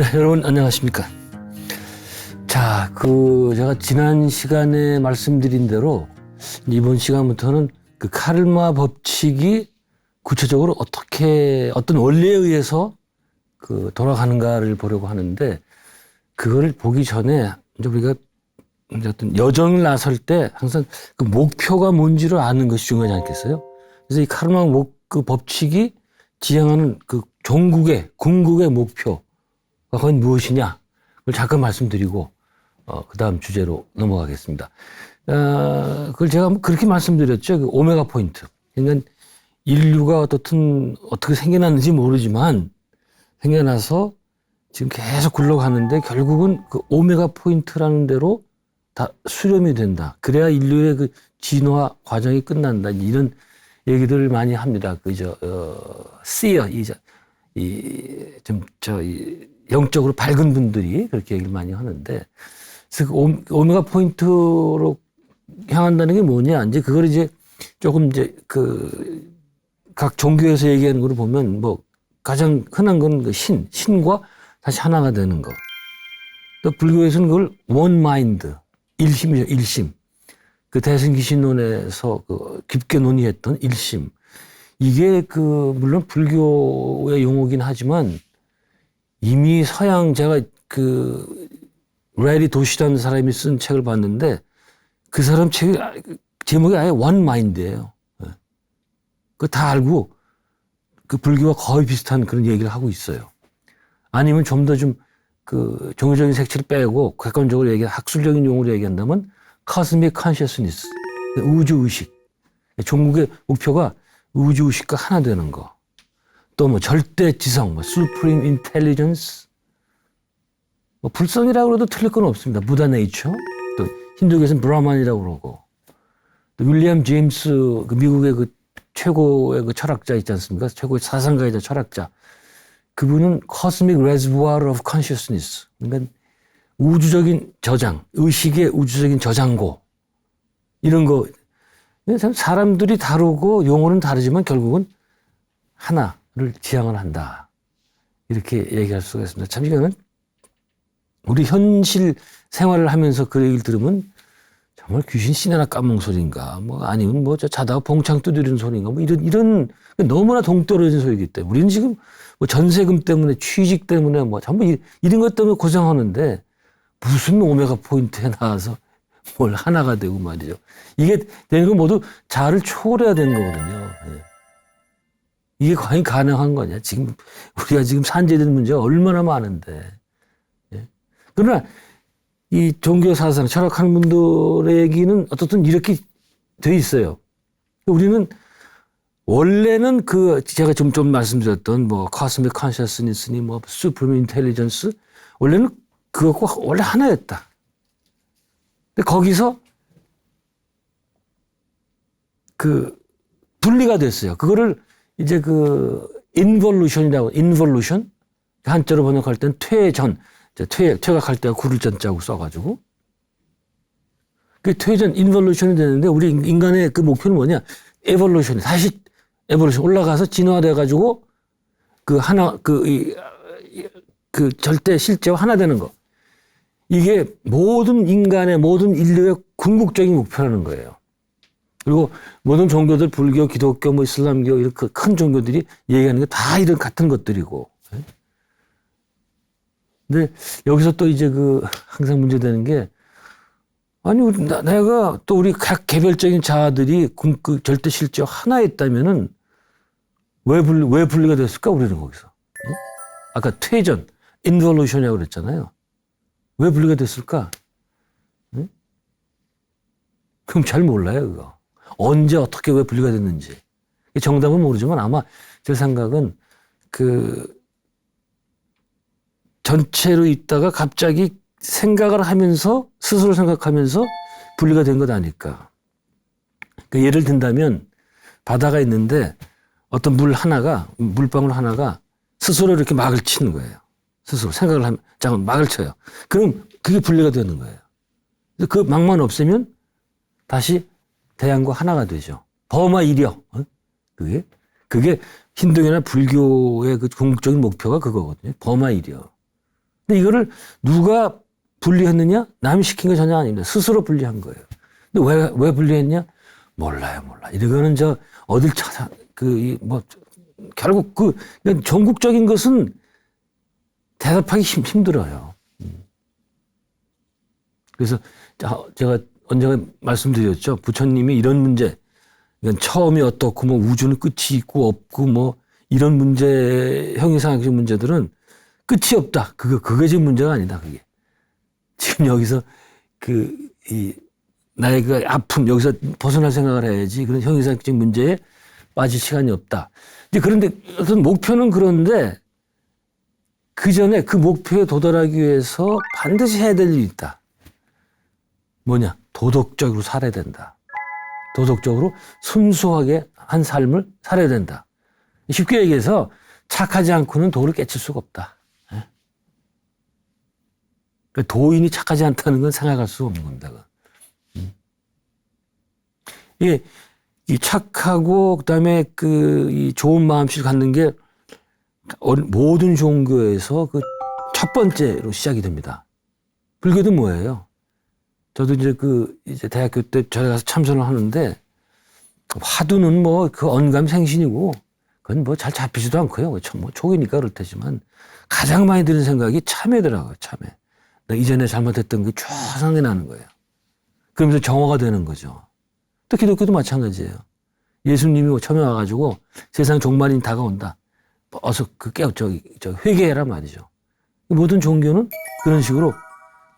네, 여러분 안녕하십니까. 자, 제가 지난 시간에 말씀드린 대로 이번 시간부터는 그 카르마 법칙이 구체적으로 어떤 원리에 의해서 돌아가는가를 보려고 하는데, 그걸 보기 전에 이제 우리가 어떤 여정을 나설 때 항상 그 목표가 뭔지를 아는 것이 중요하지 않겠어요? 그래서 이 카르마 법칙이 지향하는 그 궁극의 목표가 과연 무엇이냐, 그걸 잠깐 말씀드리고 그 다음 주제로 넘어가겠습니다. 그걸 제가 그렇게 말씀드렸죠. 그 오메가 포인트. 그러니까 인류가 어떻게 생겨났는지 모르지만 생겨나서 지금 계속 굴러가는데 결국은 그 오메가 포인트라는 대로 다 수렴이 된다. 그래야 인류의 그 진화 과정이 끝난다. 이런 얘기들을 많이 합니다. 씨어, 영적으로 밝은 분들이 그렇게 얘기를 많이 하는데, 그래서 그 오메가 포인트로 향한다는 게 뭐냐? 이제 그걸 조금 각 종교에서 얘기하는 걸 보면 가장 흔한 건 그 신과 다시 하나가 되는 거. 또 불교에서는 그걸 원 마인드, 일심이죠, 일심. 그 대승기신론에서 깊게 논의했던 일심. 이게 물론 불교의 용어긴 하지만 이미 제가 레리 도시라는 사람이 쓴 책을 봤는데, 그 사람 제목이 아예 원 마인드예요. 그거 다 알고 그 불교와 거의 비슷한 그런 얘기를 하고 있어요. 아니면 좀 더 종교적인 색채를 빼고 객관적으로 학술적인 용어로 얘기한다면 cosmic consciousness, 우주의식. 종국의 목표가 우주의식과 하나 되는 거. 또 절대지성, supreme intelligence. 불성이라고 해도 틀릴 건 없습니다. 부다 네이처. 또 힌두교에서는 브라만이라고 그러고. 또 윌리엄 제임스, 미국의 최고의 철학자 있지 않습니까? 최고의 사상가이자 철학자. 그분은 cosmic reservoir of consciousness. 그러니까 우주적인 저장, 의식의 우주적인 저장고. 이런 거. 참 사람들이 다르고 용어는 다르지만 결국은 하나를 지향을 한다. 이렇게 얘기할 수가 있습니다. 참 이거는 우리 현실 생활을 하면서 그 얘기를 들으면 정말 귀신 씨네나 까먹은 소리인가, 아니면 자다가 봉창 두드리는 소리인가, 이런 너무나 동떨어진 소리이기 때문에 우리는 지금 전세금 때문에, 취직 때문에, 전부 이런 것 때문에 고생하는데 무슨 오메가 포인트에 나와서 뭘 하나가 되고 말이죠. 이게 되는 건 모두 자아를 초월해야 되는 거거든요. 예. 이게 과연 가능한 거냐? 우리가 지금 산재된 문제가 얼마나 많은데. 예. 그러나 이 종교 사상, 철학하는 분들의 얘기는 어떻든 이렇게 돼 있어요. 우리는 원래는 제가 좀 말씀드렸던 cosmic consciousness니 supreme intelligence, 원래는 그것과 원래 하나였다. 근데 거기서 분리가 됐어요. 그거를 이제 involution, 한자로 번역할 때는 퇴각할 때가 구를 전자고 써가지고. 그 퇴전, involution이 되는데, 우리 인간의 그 목표는 뭐냐? evolution, 다시 evolution, 올라가서 진화돼가지고, 절대 실제와 하나 되는 거. 이게 모든 인류의 궁극적인 목표라는 거예요. 그리고 모든 종교들, 불교, 기독교, 이슬람교, 이렇게 큰 종교들이 얘기하는 게 다 이런 같은 것들이고. 근데 여기서 또 항상 문제되는 게, 아니, 내가 또 우리 각 개별적인 자아들이 절대 실제 하나였다면은 왜 분리가 됐을까, 우리는 거기서. 응? 아까 퇴전, 인볼루션이라고 그랬잖아요. 왜 분리가 됐을까? 응? 그럼 잘 몰라요, 그거. 언제, 어떻게, 왜 분리가 됐는지. 정답은 모르지만 아마 제 생각은 전체로 있다가 갑자기 스스로 생각하면서 분리가 된 것 아닐까. 예를 든다면 바다가 있는데 어떤 물방울 하나가 스스로 이렇게 막을 치는 거예요. 스스로 생각을 하면, 막을 쳐요. 그럼 그게 분리가 되는 거예요. 그 막만 없애면 다시 대양과 하나가 되죠. 범아이려. 그게 힌두교나 불교의 궁극적인 목표가 그거거든요. 범아이려. 근데 이거를 누가 분리했느냐? 남이 시킨 게 전혀 아닙니다. 스스로 분리한 거예요. 근데 왜 분리했냐? 몰라요. 이거는 어딜 찾아, 결국 전국적인 것은 대답하기 힘들어요. 그래서 제가 언젠가 말씀드렸죠. 부처님이 이런 문제, 이건 처음이 어떻고 뭐 우주는 끝이 있고 없고 뭐 이런 문제, 형이상학적 문제들은 끝이 없다. 그게 지금 문제가 아니다. 그게 지금 여기서 나의 그 아픔 여기서 벗어날 생각을 해야지. 그런 형이상학적 문제에 빠질 시간이 없다. 이제 그런데 어떤 목표는 그런데 그 전에 그 목표에 도달하기 위해서 반드시 해야 될 일이 있다. 뭐냐? 도덕적으로 살아야 된다. 도덕적으로 순수하게 한 삶을 살아야 된다. 쉽게 얘기해서 착하지 않고는 도를 깨칠 수가 없다. 그러니까 도인이 착하지 않다는 건 생각할 수 없는 겁니다. 이 착하고 그다음에 이 좋은 마음씨를 갖는 게 모든 종교에서 그 첫 번째로 시작이 됩니다. 불교도 뭐예요? 저도 이제 대학교 때 절에 가서 참선을 하는데 화두는 뭐 그 언감생신이고 그건 뭐 잘 잡히지도 않고요. 뭐 초기니까 그럴 테지만 가장 많이 드는 생각이 참회더라고요. 참회. 나 이전에 잘못했던 게 쫙 생각이 나는 거예요. 그러면서 정화가 되는 거죠. 또 기독교도 마찬가지예요. 예수님이 처음에 와가지고 세상 종말이 다가온다. 어서 회개해라 말이죠. 모든 종교는 그런 식으로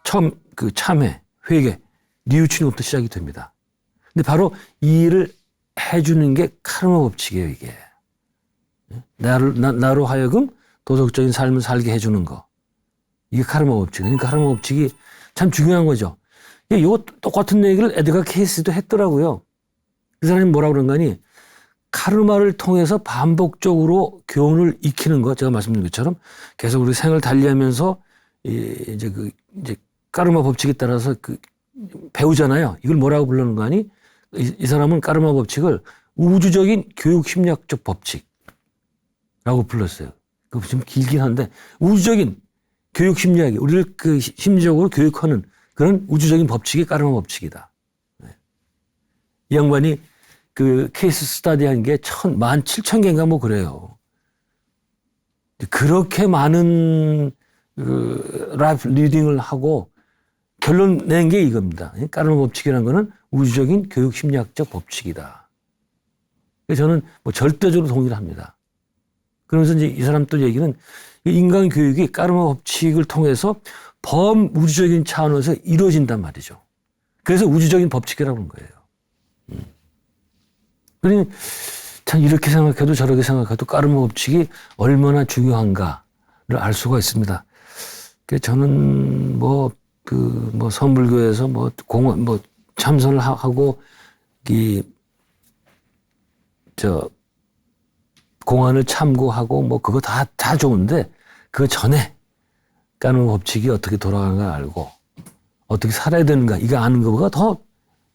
처음 참회, 회개, 뉘우치는 것부터 시작이 됩니다. 근데 바로 이 일을 해주는 게 카르마 법칙이에요, 이게. 나로 하여금 도덕적인 삶을 살게 해주는 거. 이게 카르마 법칙. 그러니까 카르마 법칙이 참 중요한 거죠. 이거 똑같은 얘기를 에드가 케이스도 했더라고요. 그 사람이 뭐라고 그런가니 카르마를 통해서 반복적으로 교훈을 익히는 것, 제가 말씀드린 것처럼 계속 우리 생을 달리하면서 이제 카르마 법칙에 따라서 배우잖아요. 이걸 뭐라고 부르는 거 아니? 이 사람은 카르마 법칙을 우주적인 교육 심리학적 법칙이라고 불렀어요. 그거 좀 길긴 한데 우주적인 교육 심리학이 우리를 심리적으로 교육하는 그런 우주적인 법칙이 카르마 법칙이다. 이 양반이 케이스 스터디 한 게 17,000개인가 뭐 그래요. 그렇게 많은 라이프 리딩을 하고 결론 낸 게 이겁니다. 까르마 법칙이라는 거는 우주적인 교육 심리학적 법칙이다. 저는 뭐 절대적으로 동의를 합니다. 그러면서 이제 이 사람 또 얘기는 인간 교육이 까르마 법칙을 통해서 범우주적인 차원에서 이루어진단 말이죠. 그래서 우주적인 법칙이라고 하는 거예요. 그러니 참 이렇게 생각해도 저렇게 생각해도 까르마 법칙이 얼마나 중요한가를 알 수가 있습니다. 저는 선불교에서 참선을 하고 공안을 참고하고 그거 다 좋은데 그 전에 까르마 법칙이 어떻게 돌아가는가 알고 어떻게 살아야 되는가 이거 아는 것보다 더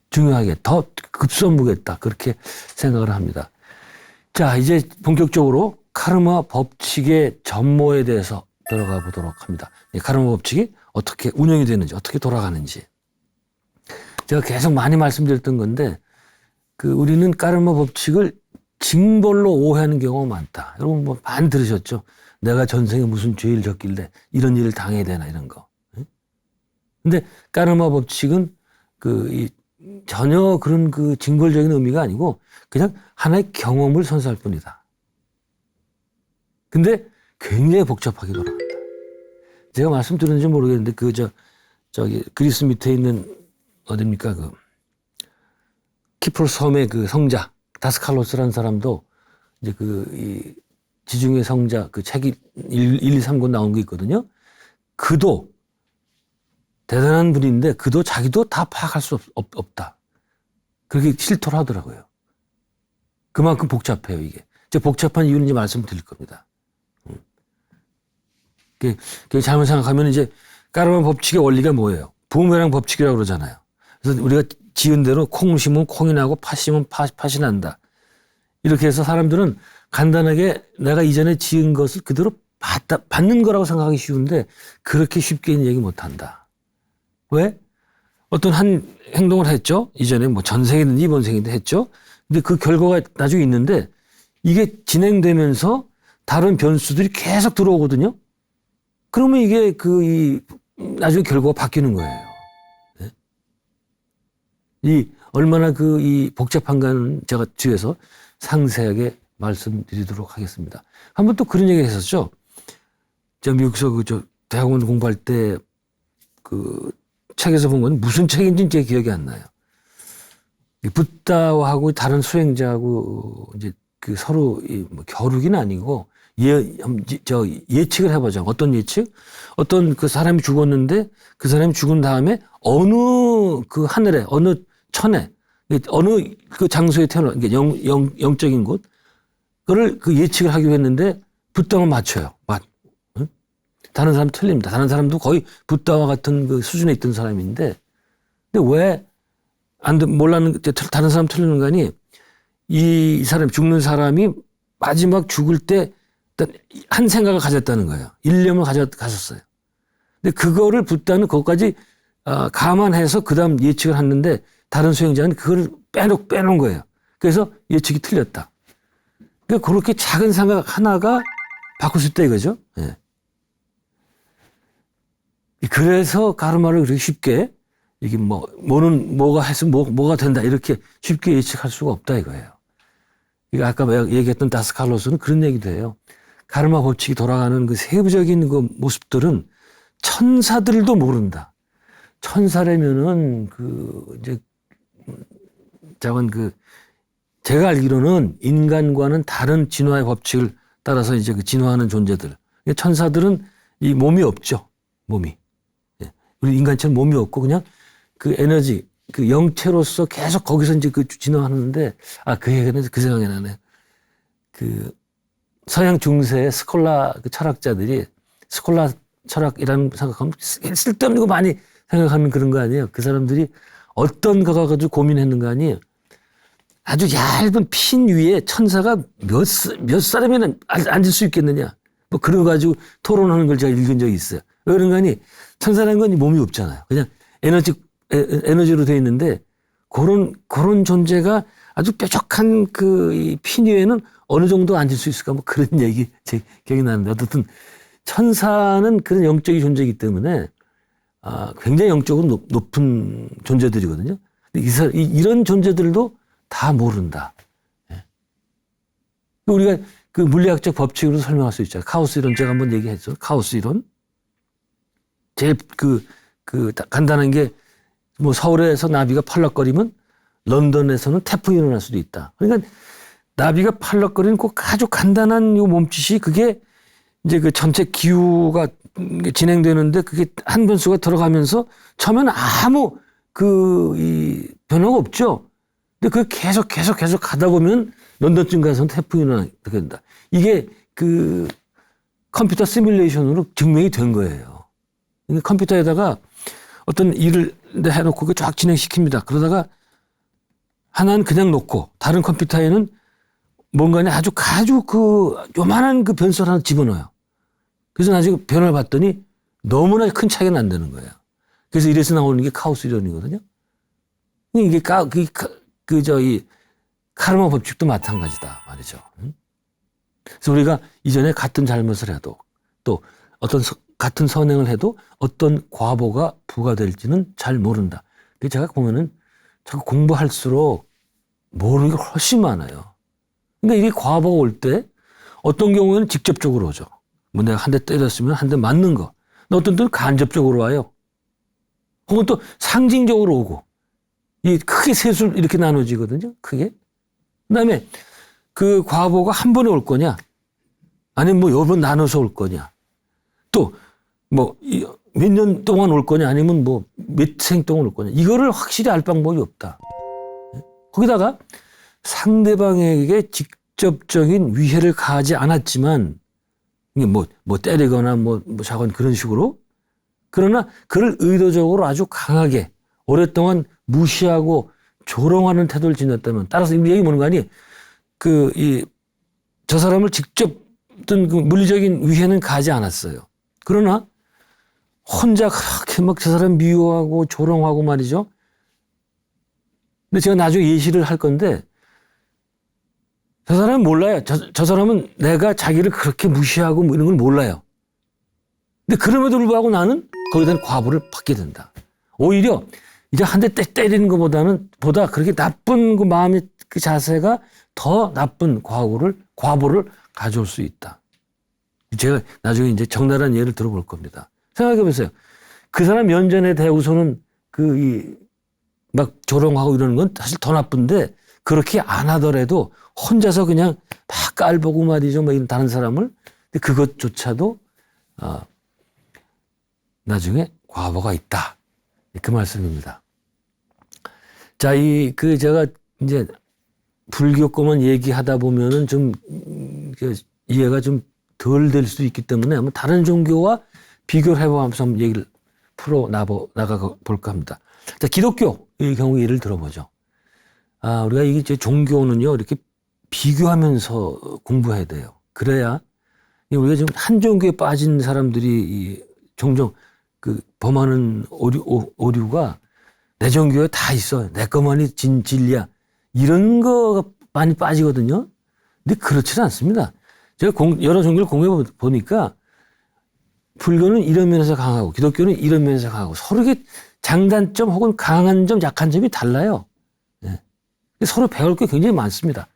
중요하게 더 급선무겠다 그렇게 생각을 합니다. 자, 이제 본격적으로 카르마 법칙의 전모에 대해서 들어가 보도록 합니다. 카르마 법칙이 어떻게 운영이 되는지 어떻게 돌아가는지 제가 계속 많이 말씀드렸던 건데 우리는 카르마 법칙을 징벌로 오해하는 경우가 많다. 여러분 많이 들으셨죠? 내가 전생에 무슨 죄를 졌길래 이런 일을 당해야 되나 이런 거. 근데 까르마 법칙은 전혀 그런 징벌적인 의미가 아니고 그냥 하나의 경험을 선사할 뿐이다. 근데 굉장히 복잡하게 돌아간다. 제가 말씀드렸는지 모르겠는데 저기 그리스 밑에 있는 어딥니까 키프로스 섬의 성자 다스칼로스라는 사람도 이제 이 지중해 성자 책이 1, 2, 3권 나온 게 있거든요. 그도 대단한 분인데 그도 자기도 다 파악할 수 없다. 그렇게 실토를 하더라고요. 그만큼 복잡해요, 이게. 제가 복잡한 이유는 이제 말씀드릴 겁니다. 잘못 생각하면 이제 까르마 법칙의 원리가 뭐예요? 부메랑 법칙이라고 그러잖아요. 그래서 우리가 지은 대로 콩 심으면 콩이 나고 팥 심으면 팥이 난다. 이렇게 해서 사람들은 간단하게 내가 이전에 지은 것을 그대로 받는 거라고 생각하기 쉬운데 그렇게 쉽게 얘기 못 한다. 왜? 어떤 한 행동을 했죠. 이전에 뭐 전생이든 이번 생이든 했죠. 근데 그 결과가 나중에 있는데 이게 진행되면서 다른 변수들이 계속 들어오거든요. 그러면 이게 나중에 결과가 바뀌는 거예요. 네? 얼마나 이 복잡한가는 제가 뒤에서 상세하게 말씀드리도록 하겠습니다. 한번 또 그런 얘기 했었죠. 제가 미국에서 대학원 공부할 때 책에서 본 건 무슨 책인지 제 기억이 안 나요. 붓다하고 다른 수행자하고 이제 서로 뭐 겨루기는 아니고 예측을 해보자. 어떤 예측? 어떤 그 사람이 죽었는데 그 사람이 죽은 다음에 어느 하늘에, 어느 천에, 어느 그 장소에 태어나, 영적인 곳, 그걸 예측을 하기로 했는데 붓다만 맞춰요. 응? 다른 사람 틀립니다. 다른 사람도 거의 붓다와 같은 그 수준에 있던 사람인데, 근데 왜 몰랐는, 다른 사람 틀리는 거니, 이 사람, 죽는 사람이 마지막 죽을 때 한 생각을 가졌다는 거예요. 일념을 가졌어요. 근데 그거를 붓다는 그것까지 감안해서 그 다음 예측을 했는데 다른 수행자는 그걸 빼놓은 거예요. 그래서 예측이 틀렸다. 그러니까 그렇게 작은 생각 하나가 바꿀 수 있다 이거죠. 예. 그래서 가르마를 그렇게 쉽게 이게 뭐가 해서 뭐가 된다 이렇게 쉽게 예측할 수가 없다 이거예요. 아까 얘기했던 다스칼로스는 그런 얘기도 해요. 가르마 법칙이 돌아가는 그 세부적인 그 모습들은 천사들도 모른다. 천사라면은 제가 알기로는 인간과는 다른 진화의 법칙을 따라서 이제 진화하는 존재들. 천사들은 이 몸이 없죠. 몸이. 우리 인간처럼 몸이 없고 그냥 그 에너지, 그 영체로서 계속 거기서 이제 진화하는데, 그 얘기는 그 생각이 나네. 서양 중세의 스콜라 철학자들이 스콜라 철학이라는 생각하면 쓸데없는 거 많이 생각하는 그런 거 아니에요. 그 사람들이 어떤 거 가지고 고민했는가 하니 아주 얇은 핀 위에 천사가 몇 사람이나 앉을 수 있겠느냐. 뭐 그런 거 가지고 토론하는 걸 제가 읽은 적이 있어요. 왜 그런가 하니 천사라는 건 몸이 없잖아요. 그냥 에너지로 되어 있는데 그런 존재가 아주 뾰족한 이 핀 위에는 어느 정도 앉을 수 있을까 뭐 그런 얘기 제 기억이 나는데 어쨌든 천사는 그런 영적인 존재이기 때문에 굉장히 영적으로 높은 존재들이거든요. 이런 존재들도 다 모른다. 예. 우리가 그 물리학적 법칙으로 설명할 수 있잖아요. 카오스 이론 제가 한번 얘기했죠. 카오스 이론. 제일 간단한 게 뭐 서울에서 나비가 팔락거리면 런던에서는 태풍이 일어날 수도 있다. 그러니까 나비가 팔락거리는 그 아주 간단한 요 몸짓이 그게 이제 그 전체 기후가 진행되는데 그게 한 변수가 들어가면서 처음에는 아무 이 변화가 없죠. 근데 그 계속 가다 보면 런던쯤 가서는 태풍이 일어나게 된다. 이게 컴퓨터 시뮬레이션으로 증명이 된 거예요. 컴퓨터에다가 어떤 일을 해놓고 그 쫙 진행시킵니다. 그러다가 하나는 그냥 놓고 다른 컴퓨터에는 뭔가에 아주 요만한 변수를 하나 집어넣어요. 그래서 나중에 변화를 봤더니 너무나 큰 차이가 난다는 거예요. 그래서 이래서 나오는 게 카오스 이론이거든요. 이게 이 카르마 법칙도 마찬가지다 말이죠. 그래서 우리가 이전에 같은 잘못을 해도 또 어떤 같은 선행을 해도 어떤 과보가 부과될지는 잘 모른다. 그래서 제가 보면은 자꾸 공부할수록 모르는 게 훨씬 많아요. 그러니까 이게 과보가 올 때 어떤 경우에는 직접적으로 오죠. 뭐 내가 한 대 때렸으면 한 대 맞는 거. 어떤 때는 간접적으로 와요. 혹은 또 상징적으로 오고. 이 크게 셋을 이렇게 나눠지거든요. 크게. 그다음에 그 과보가 한 번에 올 거냐? 아니면 뭐 여러 번 나눠서 올 거냐? 또 뭐 몇 년 동안 올 거냐? 아니면 뭐 몇 생 동안 올 거냐? 이거를 확실히 알 방법이 없다. 거기다가 상대방에게 직접적인 위해를 가하지 않았지만 뭐 때리거나 뭐 자건 그런 식으로 그러나 그를 의도적으로 아주 강하게 오랫동안 무시하고 조롱하는 태도를 지녔다면 따라서 이 얘기 뭐는 거 아니 저 사람을 직접 어떤 그 물리적인 위해는 가지 않았어요. 그러나 혼자 그렇게 막 저 사람 미워하고 조롱하고 말이죠. 근데 제가 나중에 예시를 할 건데 저 사람은 몰라요. 저 사람은 내가 자기를 그렇게 무시하고 뭐 이런 걸 몰라요. 근데 그럼에도 불구하고 나는 거기에 대한 과보를 받게 된다. 오히려 이제 한 대 때리는 보다 그렇게 나쁜 그 마음의 그 자세가 더 나쁜 과보를 가져올 수 있다. 제가 나중에 이제 적나라한 예를 들어볼 겁니다. 생각해 보세요. 그 사람 면전에 대고서는 막 조롱하고 이러는 건 사실 더 나쁜데 그렇게 안 하더라도 혼자서 그냥 막 깔보고 말이죠. 뭐 이런 다른 사람을. 근데 그것조차도 나중에 과보가 있다. 그 말씀입니다. 자, 제가 이제 불교 거만 얘기하다 보면은 좀 이해가 좀 덜 될 수도 있기 때문에 한번 다른 종교와 비교를 해보면서 한번 얘기를 나가 볼까 합니다. 자, 기독교의 경우 예를 들어보죠. 우리가 이게 종교는요, 이렇게 비교하면서 공부해야 돼요. 그래야 우리가 지금 한 종교에 빠진 사람들이 종종 그 범하는 오류가 내 종교에 다 있어. 내 것만이 진리야. 이런 거가 많이 빠지거든요. 근데 그렇지는 않습니다. 제가 여러 종교를 공부해 보니까 불교는 이런 면에서 강하고 기독교는 이런 면에서 강하고 서로 이게 장단점 혹은 강한 점, 약한 점이 달라요. 네. 서로 배울 게 굉장히 많습니다.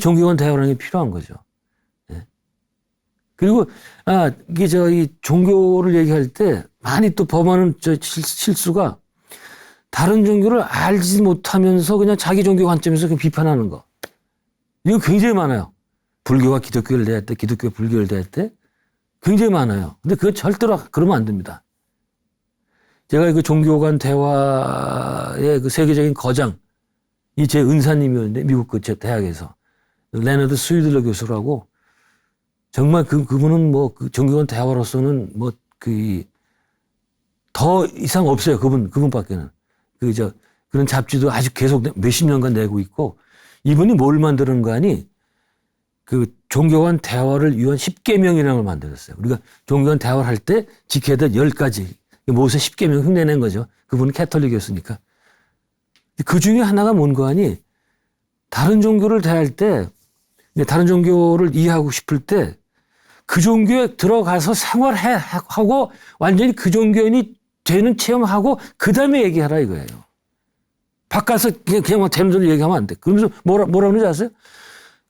종교 간 대화라는 게 필요한 거죠. 네. 그리고 이 종교를 얘기할 때 많이 또 범하는 실수가 다른 종교를 알지 못하면서 그냥 자기 종교 관점에서 비판하는 거. 이거 굉장히 많아요. 불교와 기독교를 대할 때, 기독교와 불교를 대할 때 굉장히 많아요. 근데 그건 절대로 그러면 안 됩니다. 제가 그 종교 간 대화의 그 세계적인 거장, 제 은사님이었는데, 미국 그 대학에서. 레너드 스위들러 교수라고, 정말 그분은 뭐, 그 종교 간 대화로서는 뭐, 더 이상 없어요. 그분밖에는. 그런 잡지도 아직 계속 몇십 년간 내고 있고, 이분이 뭘 만드는 거 아니? 종교 간 대화를 위한 10계명이라는 걸 만들었어요. 우리가 종교 간 대화를 할 때 지켜야 될 10가지. 모세 10계명 흉내낸 거죠. 그분은 캐톨릭이었으니까. 그 중에 하나가 뭔가 하니 다른 종교를 대할 때, 다른 종교를 이해하고 싶을 때 그 종교에 들어가서 생활하고 완전히 그 종교인이 되는 체험하고 그 다음에 얘기하라 이거예요. 바깥에서 그냥 뭐 되는 대로 얘기하면 안 돼. 그러면서 뭐라 그러는지 아세요?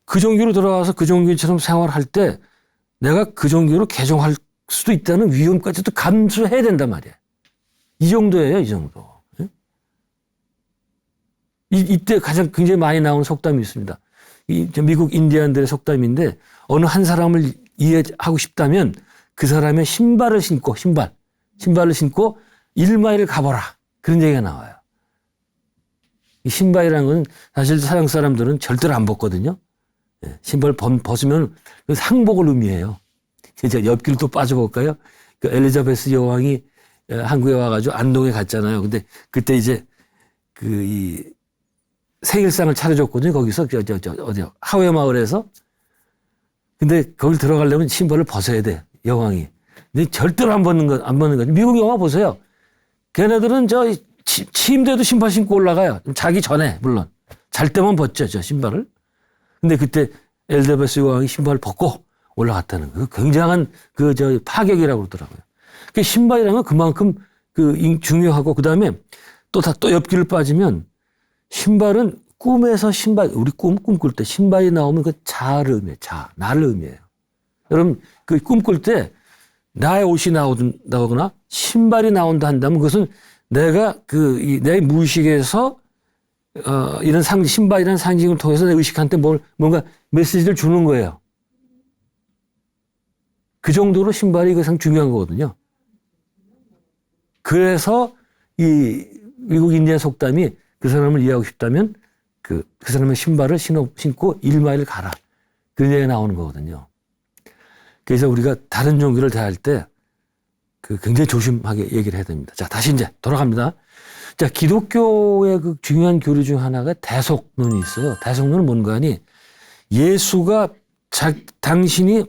그 종교로 들어가서 그 종교인처럼 생활할 때 내가 그 종교로 개종할 수도 있다는 위험까지도 감수해야 된단 말이에요. 이 정도예요, 이 정도. 이때 가장 굉장히 많이 나오는 속담이 있습니다. 미국 인디안들의 속담인데 어느 한 사람을 이해하고 싶다면 그 사람의 신발을 신고 1마일을 가보라. 그런 얘기가 나와요. 이 신발이라는 건 사실 서양 사람들은 절대로 안 벗거든요. 신발 벗으면 상복을 의미해요. 제가 옆길을 또 빠져볼까요? 그 엘리자베스 여왕이 한국에 와가지고 안동에 갔잖아요. 근데 그때 이제 이 생일상을 차려줬거든요. 거기서 어디요? 하회 마을에서. 근데 거길 들어가려면 신발을 벗어야 돼. 여왕이. 근데 절대로 안 벗는 거죠. 미국 영화 보세요. 걔네들은 침대도 신발 신고 올라가요. 자기 전에 물론 잘 때만 벗죠. 신발을. 근데 그때 엘리자베스 여왕이 신발을 벗고 올라갔다는 거. 굉장한 파격이라고 그러더라고요. 그 신발이라는 건 그만큼 중요하고 그다음에 또 옆길을 빠지면 신발은 꿈에서 우리 꿈꿀 때 신발이 나오면 그 자아를 의미해요. 나를 의미해요. 여러분, 꿈꿀 때 나의 옷이 나오거나 신발이 나온다 한다면 그것은 내가 내 무의식에서 이런 신발이라는 상징을 통해서 내 의식한테 뭔가 메시지를 주는 거예요. 그 정도로 신발이 가장 중요한 거거든요. 그래서 미국 인디안 속담이 그 사람을 이해하고 싶다면 그 사람의 신발을 신고 1마일을 가라. 그런 얘기가 나오는 거거든요. 그래서 우리가 다른 종교를 대할 때 굉장히 조심하게 얘기를 해야 됩니다. 자, 다시 이제 돌아갑니다. 자, 기독교의 중요한 교리 중 하나가 대속론이 있어요. 대속론은 뭔가 하니 예수가 당신이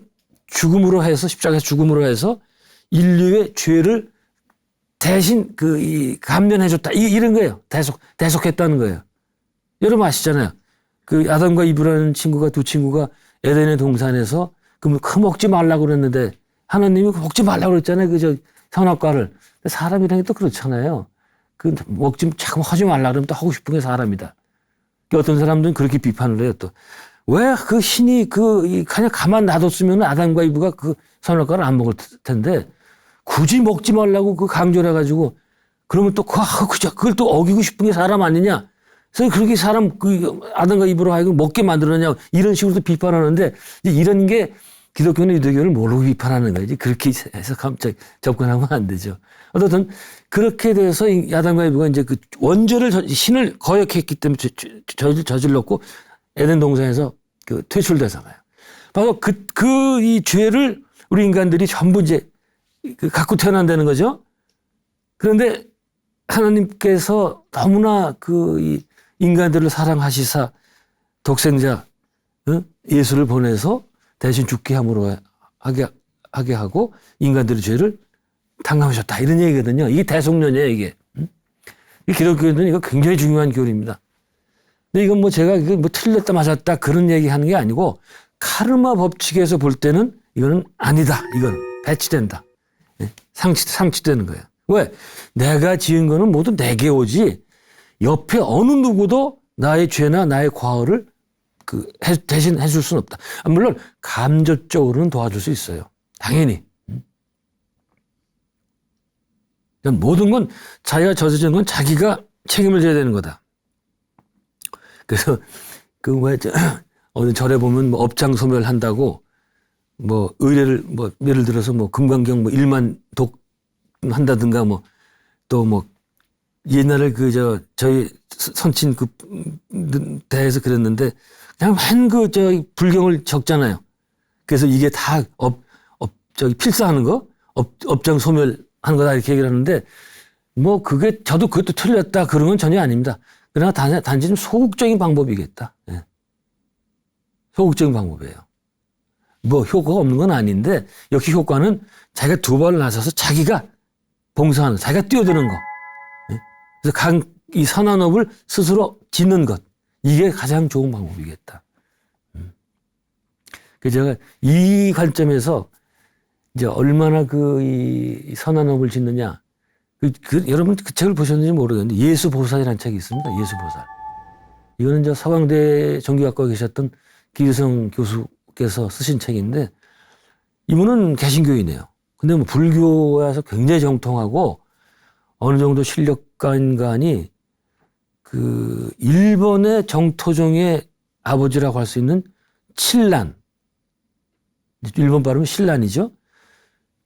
죽음으로 해서 십자가에서 죽음으로 해서 인류의 죄를 대신 감면해줬다. 이런 거예요. 대속했다는 거예요. 여러분 아시잖아요. 그 아담과 이브라는 두 친구가 에덴의 동산에서 그 먹지 말라고 그랬는데 하나님이 먹지 말라고 그랬잖아요. 선악과를. 사람이라는 게 또 그렇잖아요. 자꾸 하지 말라 그러면 또 하고 싶은 게 사람이다. 어떤 사람들은 그렇게 비판을 해요. 또 왜 그 신이 그냥 가만 놔뒀으면 아담과 이브가 그 선악과를 안 먹을 텐데 굳이 먹지 말라고 강조를 해가지고 그러면 또 그걸 또 어기고 싶은 게 사람 아니냐. 그래서 그렇게 아담과 이브로 하여금 먹게 만들었냐. 이런 식으로 도 비판하는데 이런 게 기독교는 유대교를 모르고 비판하는 거지. 그렇게 해서 접근하면 안 되죠. 어쨌든 그렇게 돼서 아담과 이브가 이제 신을 거역했기 때문에 저질렀고 에덴 동산에서 퇴출되잖아요. 바로 이 죄를 우리 인간들이 전부 이제 갖고 태어난다는 거죠. 그런데 하나님께서 너무나 이 인간들을 사랑하시사 독생자 예수를 보내서 대신 죽게 하게 하고 인간들의 죄를 탕감하셨다. 이런 얘기거든요. 이게 대속론이에요, 이게. 이 기독교는 이거 굉장히 중요한 교리입니다. 근데 이건 제가 틀렸다 맞았다 그런 얘기 하는 게 아니고 카르마 법칙에서 볼 때는 이거는 아니다. 이건 배치된다. 상치되는 거예요. 왜? 내가 지은 거는 모두 내게 오지 옆에 어느 누구도 나의 죄나 나의 과오를 대신 해줄 수는 없다. 물론 감정적으로는 도와줄 수 있어요. 당연히. 모든 건 자기가 저지른 건 자기가 책임을 져야 되는 거다. 그래서 어느 절에 보면 업장소멸한다고 의례를 예를 들어서 금강경 1만 독 한다든가 또 옛날에 저희 선친 대에서 그랬는데 그냥 불경을 적잖아요. 그래서 이게 다 필사하는 거 업장 소멸하는 거다 이렇게 얘기를 하는데 저도 그것도 틀렸다 그런 건 전혀 아닙니다. 그러나 단지 좀 소극적인 방법이겠다. 예. 소극적인 방법이에요. 효과가 없는 건 아닌데 역시 효과는 자기가 두 발을 나서서 자기가 봉사하는, 자기가 뛰어드는 거. 예? 그래서 이 선한 업을 스스로 짓는 것. 이게 가장 좋은 방법이겠다. 그래서 제가 이 관점에서 이제 얼마나 이 선한 업을 짓느냐. 여러분 그 책을 보셨는지 모르겠는데 예수보살이라는 책이 있습니다. 예수보살. 이거는 서강대 정규학과에 계셨던 기유성 교수께서 쓰신 책인데 이분은 개신교인이에요. 근데 불교에서 굉장히 정통하고 어느 정도 실력가인간이 일본의 정토종의 아버지라고 할 수 있는 칠란. 일본 발음은 신란이죠.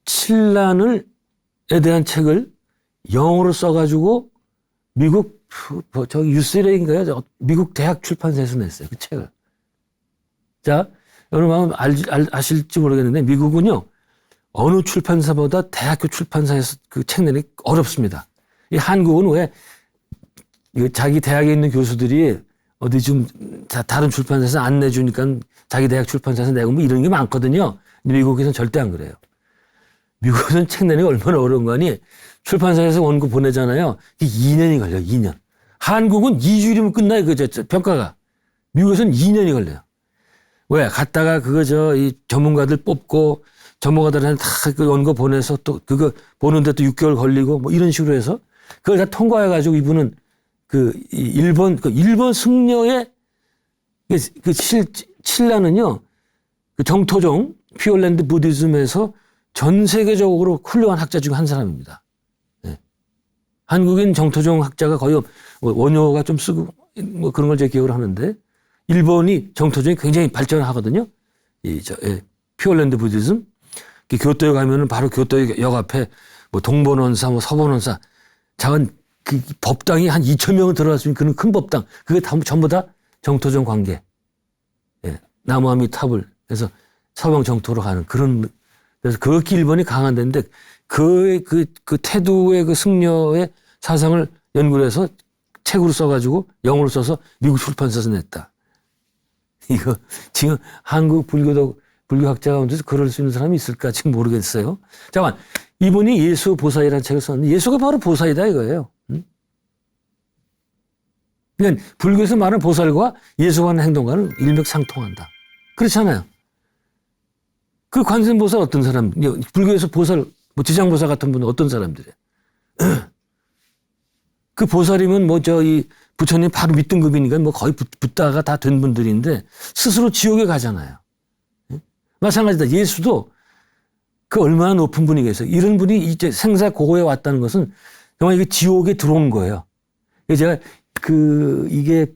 칠란에 대한 책을 영어로 써가지고 미국 UCLA인가요? 미국 대학 출판사에서 냈어요. 그 책을. 자, 여러분 아실지 모르겠는데 미국은요 어느 출판사보다 대학교 출판사에서 그 책 내기 어렵습니다. 이 한국은 왜 자기 대학에 있는 교수들이 어디 좀 다른 출판사에서 안 내주니까 자기 대학 출판사에서 내고 이런 게 많거든요. 근데 미국에서는 절대 안 그래요. 미국에서는 책 내는 게 얼마나 어려운 거니 출판사에서 원고 보내잖아요. 이게 2년이 걸려요. 2년. 한국은 2주일이면 끝나요. 평가가. 미국에서는 2년이 걸려요. 왜? 갔다가 이 전문가들 뽑고 전문가들한테 다 그 원고 보내서 또 그거 보는데 또 6개월 걸리고 이런 식으로 해서 그걸 다 통과해가지고 이분은 일본 승려의 칠라는요 정토종 퓨어랜드 부디즘에서 전 세계적으로 훌륭한 학자 중 한 사람입니다. 네. 한국인 정토종 학자가 거의 원효가 좀 쓰고 그런 걸 제 기억을 하는데 일본이 정토종이 굉장히 발전하거든요. 퓨어랜드 부디즘. 교토에 가면은 바로 교토역 앞에 동본원사, 서본원사, 작은 법당이 한 2,000명은 들어갈 수 있는 그런 큰 법당. 그게 전부 다 정토종 관계. 예. 나무아미 탑을 해서 서방 정토로 가는 그런, 그래서 그렇게 일본이 강한 데인데 그 태두의 승려의 사상을 연구를 해서 책으로 써가지고 영어로 써서 미국 출판사에서 냈다. 이거 지금 한국 불교학자 가운데서 그럴 수 있는 사람이 있을까 지금 모르겠어요. 잠깐만, 이분이 예수 보살이라는 책을 썼는데 예수가 바로 보살이다 이거예요. 그러니까 불교에서 말하는 보살과 예수가 하는 행동과는 일맥상통한다. 그렇잖아요. 그 관세음보살 어떤 사람, 불교에서 보살, 뭐 지장보살 같은 분은 어떤 사람들이에요? 그 보살이면 이 부처님 바로 밑등급이니까 뭐 거의 붓다가 다 된 분들인데 스스로 지옥에 가잖아요. 마찬가지다. 예수도 그 얼마나 높은 분이겠어요. 이런 분이 이제 생사 고고에 왔다는 것은 정말 이게 지옥에 들어온 거예요. 제가 이게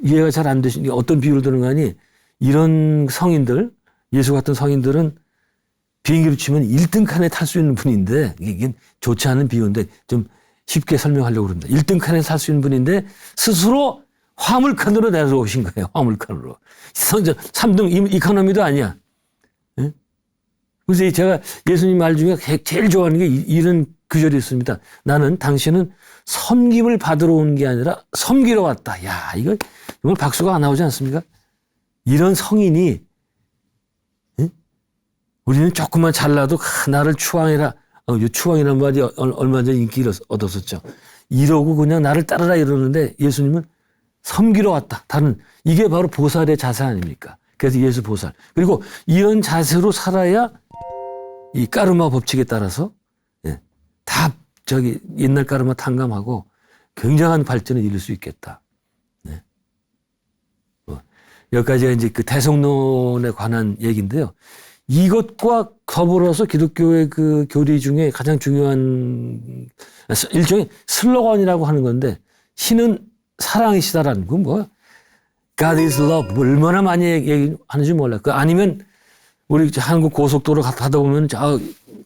이해가 잘 안 되신 게 어떤 비유를 드는 거 아니, 이런 성인들, 예수 같은 성인들은 비행기로 치면 1등 칸에 탈 수 있는 분인데, 이게 좋지 않은 비유인데 좀 쉽게 설명하려고 그럽니다. 1등 칸에 탈 수 있는 분인데 스스로 화물칸으로 내려오신 거예요. 화물칸으로. 3등 이코노미도 아니야. 네? 그래서 제가 예수님 말 중에 제일 좋아하는 게 이런 구절이 있습니다. 나는 당신은 섬김을 받으러 온 게 아니라 섬기러 왔다. 야, 이거 정말 박수가 안 나오지 않습니까? 이런 성인이, 네? 우리는 조금만 잘나도 나를 추앙해라. 추앙이라는 말이 얼마 전에 인기를 얻었었죠. 이러고 그냥 나를 따르라 이러는데 예수님은 섬기러 왔다. 이게 바로 보살의 자세 아닙니까? 그래서 예수 보살. 그리고 이런 자세로 살아야 이 까르마 법칙에 따라서 다 옛날 까르마 탕감하고 굉장한 발전을 이룰 수 있겠다. 네. 여기까지가 이제 그 대성론에 관한 얘기인데요. 이것과 더불어서 기독교의 그 교리 중에 가장 중요한 일종의 슬로건이라고 하는 건데, 신은 사랑이시다라는 건 뭐야? God is love. 얼마나 많이 얘기하는지 몰라. 아니면 우리 한국 고속도로 가다 보면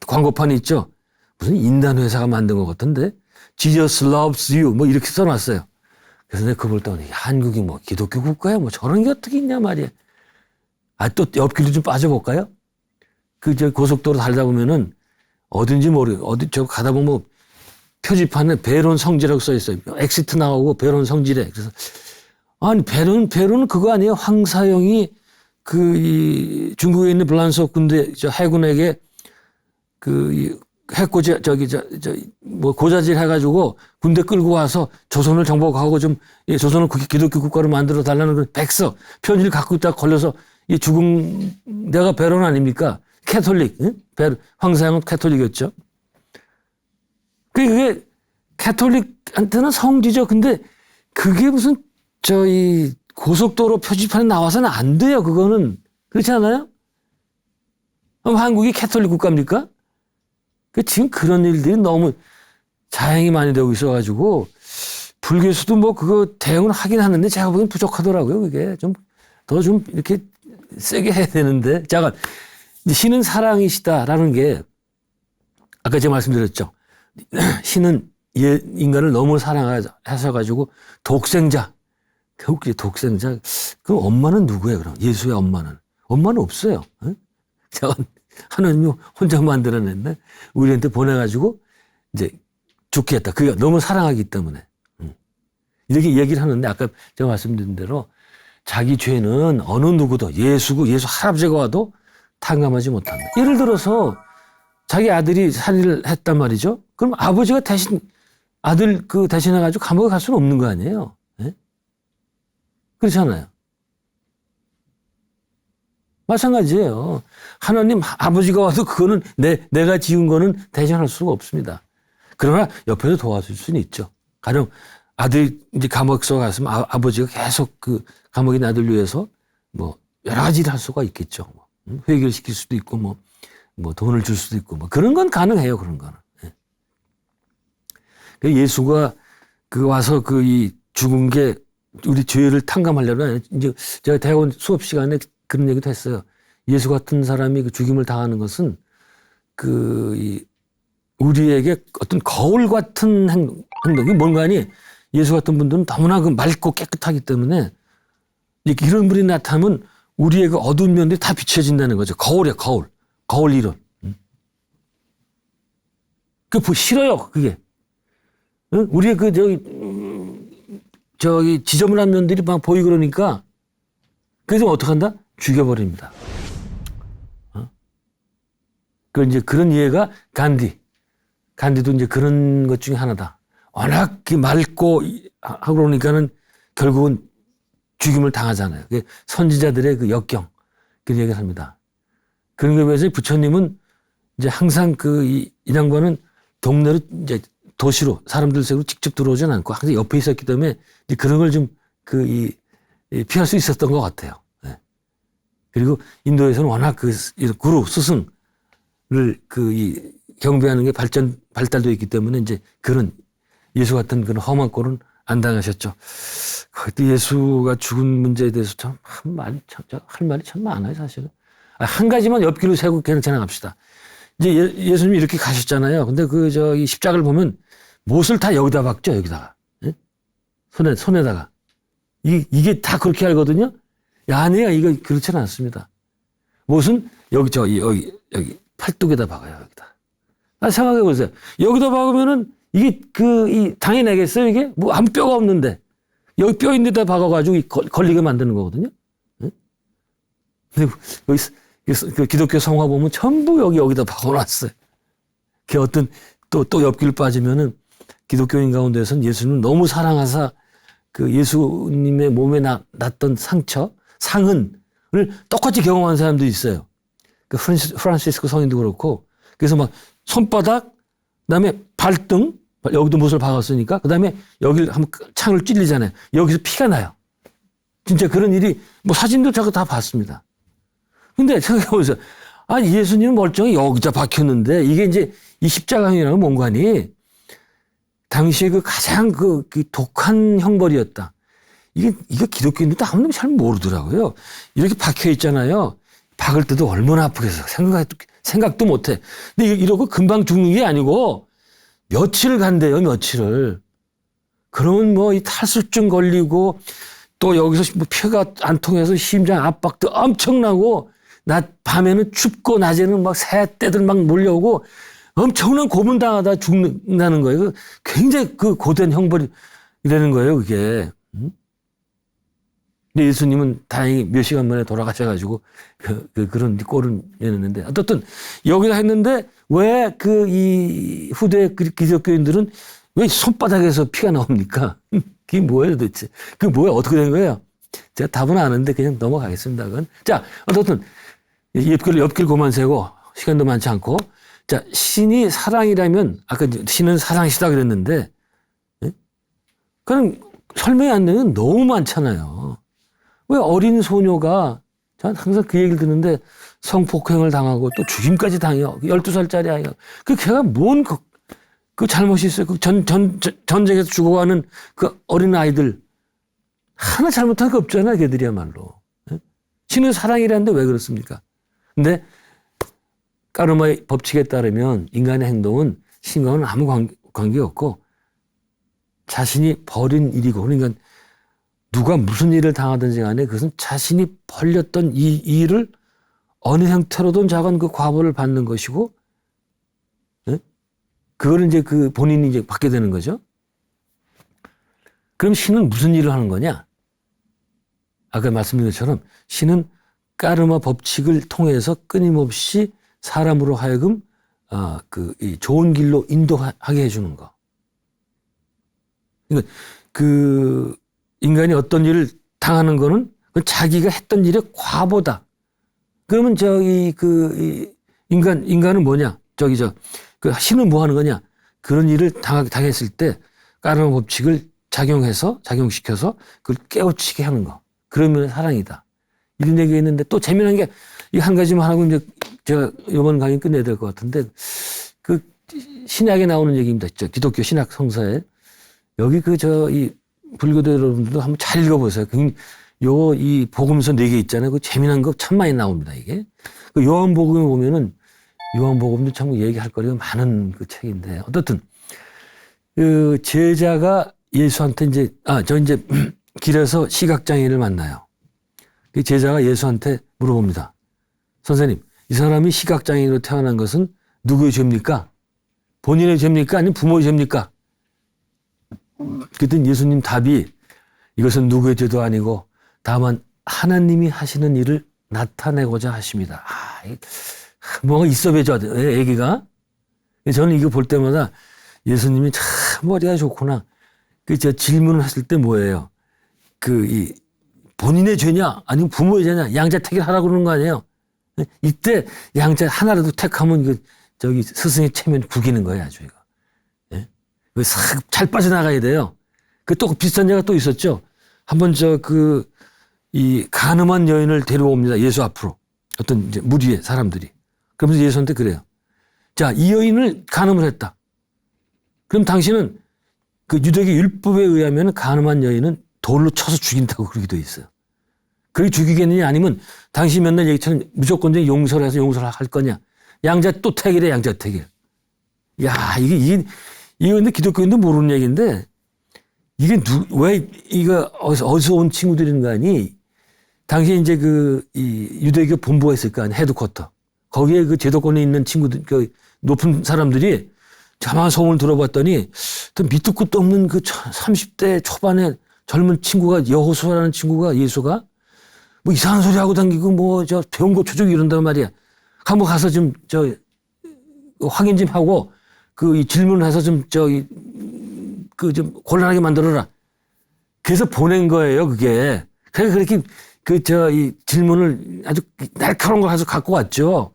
광고판이 있죠. 무슨 인단 회사가 만든 것 같은데 Jesus loves you 뭐 이렇게 써놨어요. 그래서 내가 그거 볼 때 한국이 뭐 기독교 국가야 뭐 저런 게 어떻게 있냐 말이야. 또 옆길로 좀 빠져볼까요? 고속도로 달다 보면은 어딘지 어디 가다 보면 표지판에 배론 성지라고 써 있어요. 엑시트 나오고 배론 성지래. 그래서 아니 배론은 그거 아니에요? 황사영이 중국에 있는 블란속 군대 해군에게 해코지 고자질 해가지고 군대 끌고 와서 조선을 정복하고 조선을 기독교 국가로 만들어 달라는 그 백서 편지를 갖고 있다가 걸려서 죽은 데가 배론 아닙니까? 캐톨릭, 응? 황사영은 캐톨릭이었죠. 그게 캐톨릭한테는 성지죠. 근데 그게 무슨 고속도로 표지판에 나와서는 안 돼요. 그거는. 그렇지 않아요? 그럼 한국이 캐톨릭 국가입니까? 지금 그런 일들이 너무 자행이 많이 되고 있어가지고 불교에서도 뭐 그거 대응을 하긴 하는데 제가 보기엔 부족하더라고요. 그게 더 이렇게 세게 해야 되는데. 잠깐. 신은 사랑이시다라는 게 아까 제가 말씀드렸죠. 신은 인간을 너무 사랑하셔가지고 독생자. 독생자. 그럼 엄마는 누구예요? 그럼 예수의 엄마는 없어요. 잠깐. 하나님이 혼자 만들어냈네. 우리한테 보내가지고 이제 죽게 했다. 그게 너무 사랑하기 때문에. 이렇게 얘기를 하는데 아까 제가 말씀드린 대로 자기 죄는 어느 누구도 예수 할아버지가 와도 탕감하지 못한다. 예를 들어서 자기 아들이 살인을 했단 말이죠. 그럼 아버지가 아들 대신해가지고 감옥에 갈 수는 없는 거 아니에요. 네? 그렇잖아요. 마찬가지예요. 하나님 아버지가 와도 그거는 내가 지은 거는 대신할 수가 없습니다. 그러나 옆에서 도와줄 수는 있죠. 가령 아들이 이제 감옥서 갔으면 아버지가 계속 감옥에 있는 아들 위해서 뭐 여러 가지 일을 할 수가 있겠죠. 회개를 시킬 수도 있고 뭐 돈을 줄 수도 있고 뭐 그런 건 가능해요. 그런 거는. 예수가 와서 이 죽은 게 우리 죄를 탕감하려면 이제 제가 대학원 수업 시간에 그런 얘기도 했어요. 예수 같은 사람이 죽임을 당하는 것은 우리에게 어떤 거울 같은 행동이 뭔가니 예수 같은 분들은 너무나 맑고 깨끗하기 때문에 이런 분이 나타나면 우리의 어두운 면들이 다 비춰진다는 거죠. 거울이야, 거울. 거울 이론. 싫어요, 그게. 우리의 지저분한 면들이 막 보이고 그러니까 그래서 어떡한다? 죽여버립니다. 그 이제 그런 이해가 간디도 이제 그런 것 중에 하나다. 워낙 맑고 하고 그러니까는 결국은 죽임을 당하잖아요. 선지자들의 그 역경, 그런 얘기를 합니다. 그런 거에 비해서 부처님은 이제 항상 이 양반은 동네로 이제 도시로 사람들 속으로 직접 들어오진 않고 항상 옆에 있었기 때문에 이제 그런 걸 좀 피할 수 있었던 것 같아요. 네. 그리고 인도에서는 워낙 구루, 스승을 경배하는 게 발달되어 있기 때문에 이제 그런 예수 같은 그런 험한 꼴은 안 당하셨죠. 그때 예수가 죽은 문제에 대해서 할 말이 참 많아요, 사실은. 한 가지만 옆길로 세고 그냥 지나갑시다. 이제 예수님이 이렇게 가셨잖아요. 근데 이 십자가를 보면 못을 다 여기다 박죠, 여기다가. 예? 손에다가. 이게 다 그렇게 알거든요? 아니에요. 이거 그렇지는 않습니다. 못은 여기 팔뚝에다 박아요, 여기다. 생각해 보세요. 여기다 박으면은 이게 당이 나겠어요, 이게? 뭐 아무 뼈가 없는데. 여기 뼈 있는 데다 박아가지고 걸리게 만드는 거거든요. 예? 근데 그 기독교 성화 보면 전부 여기다 박아놨어요. 그 어떤 또 옆길 빠지면은 기독교인 가운데서는 예수님을 너무 사랑하사 예수님의 몸에 났던 상흔을 똑같이 경험한 사람도 있어요. 프란시스코 성인도 그렇고. 그래서 막 손바닥, 그다음에 발등, 여기도 못을 박았으니까, 그다음에 여기를 한번 창을 찔리잖아요. 여기서 피가 나요. 진짜 그런 일이 뭐 사진도 제가 다 봤습니다. 근데 생각해보세요. 예수님은 멀쩡히 여기다 박혔는데 이게 이제 이 십자가형이랑은 뭔 관이? 당시에 가장 독한 형벌이었다. 이게 기독교인들도 아무도 잘 모르더라고요. 이렇게 박혀 있잖아요. 박을 때도 얼마나 아프겠어. 생각도 못 해. 근데 이러고 금방 죽는 게 아니고 며칠을 간대요, 며칠을. 그러면 뭐 이 탈수증 걸리고 또 여기서 뭐 피가 안 통해서 심장 압박도 엄청나고 밤에는 춥고 낮에는 막 새떼들 막 몰려오고 엄청난 고문당하다 죽는다는 거예요. 굉장히 고된 형벌이라는 거예요, 그게. 근데 예수님은 다행히 몇 시간 만에 돌아가셔가지고 그런 꼴은 내는데 어떻든 여기다 했는데 왜 이 후대 기독교인들은 왜 손바닥에서 피가 나옵니까? 그게 뭐예요 도대체? 그게 뭐야? 어떻게 된 거예요? 제가 답은 아는데 그냥 넘어가겠습니다. 그건. 자, 어떻든 옆길 고만 세고 시간도 많지 않고 자, 신이 사랑이라면 아까 신은 사랑이시다 그랬는데 그럼 설명이 안 되는 너무 많잖아요. 왜 어린 소녀가 전 항상 그 얘기를 듣는데 성폭행을 당하고 또 죽임까지 당해요. 12살짜리 아이가. 걔가 뭔 잘못이 있어요. 전쟁에서 죽어가는 어린 아이들 하나 잘못한 게 없잖아요. 걔들이야말로. 신은 사랑이라는데 왜 그렇습니까? 근데 까르마의 법칙에 따르면 인간의 행동은 신과는 아무 관계가 없고 자신이 벌인 일이고 그러니까 누가 무슨 일을 당하든지 간에 그것은 자신이 벌렸던 이 일을 어느 형태로든 작은 과보를 받는 것이고 그거를 이제 본인이 이제 받게 되는 거죠. 그럼 신은 무슨 일을 하는 거냐? 아까 말씀드린 것처럼 신은 까르마 법칙을 통해서 끊임없이 사람으로 하여금 이 좋은 길로 인도하게 해주는 거. 그러니까 인간이 어떤 일을 당하는 거는 자기가 했던 일의 과보다. 그러면 인간은 뭐냐? 신은 뭐 하는 거냐? 그런 일을 당했을 때 까르마 법칙을 작용시켜서 그걸 깨우치게 하는 거. 그러면 사랑이다. 이런 얘기가 있는데 또 재미난 게 이 한 가지만 하고 이제 제가 이번 강의 끝내야 될 것 같은데 신약에 나오는 얘기입니다. 기독교 신약 성서에 여기 이 불교도 여러분들도 한번 잘 읽어보세요. 이 복음서 4개 있잖아요. 재미난 거 참 많이 나옵니다, 이게. 요한복음에 보면은 요한복음도 참 얘기할 거리가 많은 책인데 어떻든 제자가 예수한테 이제 길에서 시각장애인을 만나요. 제자가 예수한테 물어봅니다. 선생님, 이 사람이 시각장애인으로 태어난 것은 누구의 죄입니까? 본인의 죄입니까? 아니면 부모의 죄입니까? 그랬더니 예수님 답이 이것은 누구의 죄도 아니고 다만 하나님이 하시는 일을 나타내고자 하십니다. 뭐가 있어 보여줘야 돼, 애기가. 저는 이거 볼 때마다 예수님이 참 머리가 좋구나. 저 질문을 했을 때 뭐예요? 본인의 죄냐? 아니면 부모의 죄냐? 양자택일 하라고 그러는 거 아니에요? 이때 양자 하나라도 택하면 스승의 체면 구기는 거예요, 아주 이거. 예? 싹 잘 빠져나가야 돼요. 또 비슷한 예가 또 있었죠. 한번 이 간음한 여인을 데려옵니다. 예수 앞으로. 어떤 이제 무리의 사람들이. 그러면서 예수한테 그래요. 자, 이 여인을 간음을 했다. 그럼 당신은 유대계 율법에 의하면 간음한 여인은 돌로 쳐서 죽인다고 그렇게 돼 있어요. 그렇게 죽이겠느냐 아니면 당신 맨날 얘기처럼 무조건 용서를 해서 용서를 할 거냐. 양자 또 택이래, 양자 택일. 야, 이게 근데 기독교인도 모르는 얘기인데 이게 왜 이거 어디서 온 친구들인 거 아니? 당시에 이제 이 유대교 본부가 있을 거 아니야, 헤드쿼터. 거기에 제도권에 있는 친구들, 높은 사람들이 자만 소문을 들어봤더니 또 밑도 끝도 없는 30대 초반의 젊은 친구가 여호수아라는 친구가 예수가 뭐 이상한 소리 하고 다니고 배운 거 초족 이런단 말이야. 한번 가서 좀 확인 좀 하고 이 질문을 해서 좀 곤란하게 만들어라. 그래서 보낸 거예요, 그게. 그래서 그렇게 이 질문을 아주 날카로운 걸 해서 갖고 왔죠.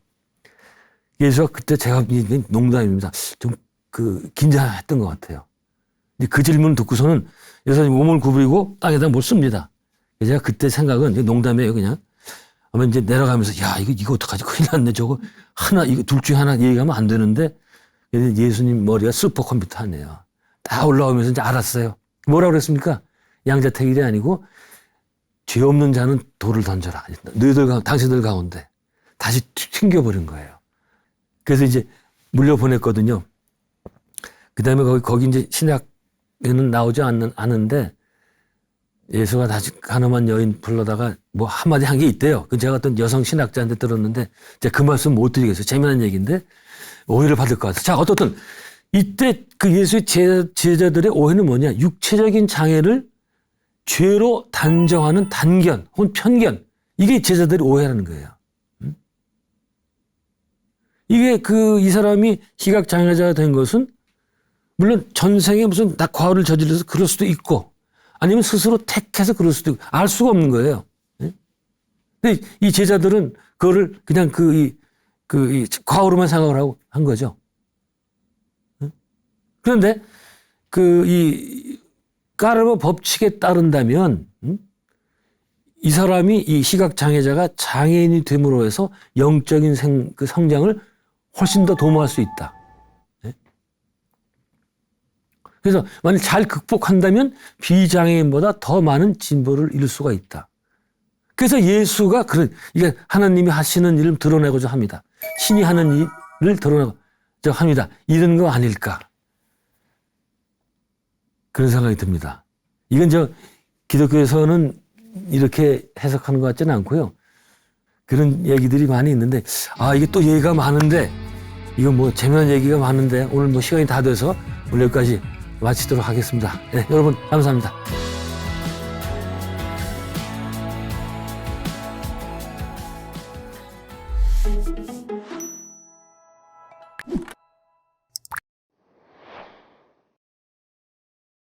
예수가 그때 제가 농담입니다. 좀 긴장했던 것 같아요. 그 질문을 듣고서는 예수님 몸을 구부리고 땅에다 뭘 씁니다. 제가 그때 생각은 농담이에요, 그냥. 아마 이제 내려가면서 야, 이거 어떡하지? 큰일 났네. 저거 이거 둘 중에 하나 얘기하면 안 되는데 예수님 머리가 슈퍼컴퓨터 하네요. 다 올라오면서 이제 알았어요. 뭐라고 그랬습니까? 양자택일이 아니고 죄 없는 자는 돌을 던져라. 당신들 가운데. 다시 튕겨버린 거예요. 그래서 이제 물려보냈거든요. 그 다음에 거기 이제 신약에는 나오지 않은데 예수가 다시 간음한 여인 불러다가 뭐 한마디 한 게 있대요. 제가 어떤 여성 신학자한테 들었는데 제가 그 말씀 못 드리겠어요. 재미난 얘기인데 오해를 받을 것 같아요. 자, 어떻든 이때 예수의 제자들의 오해는 뭐냐? 육체적인 장애를 죄로 단정하는 단견 혹은 편견. 이게 제자들의 오해라는 거예요. 이게 이 사람이 시각장애자가 된 것은 물론 전생에 무슨 과오를 저질러서 그럴 수도 있고 아니면 스스로 택해서 그럴 수도 있고 알 수가 없는 거예요. 근데 이 제자들은 그거를 그냥 이 과오로만 생각을 하고 한 거죠. 그런데 이 까르마 법칙에 따른다면 이 사람이 이 시각장애자가 장애인이 됨으로 해서 영적인 성장을 훨씬 더 도모할 수 있다. 그래서 만약 잘 극복한다면 비장애인보다 더 많은 진보를 이룰 수가 있다. 그래서 예수가 이게 하나님이 하시는 일을 드러내고자 합니다. 신이 하는 일을 드러내고자 합니다. 이런 거 아닐까? 그런 생각이 듭니다. 이건 기독교에서는 이렇게 해석하는 것 같지는 않고요. 그런 얘기들이 많이 있는데, 이게 또 얘기가 많은데, 이건 뭐 재미난 얘기가 많은데, 오늘 뭐 시간이 다 돼서 오늘 여기까지 마치도록 하겠습니다. 네, 여러분, 감사합니다.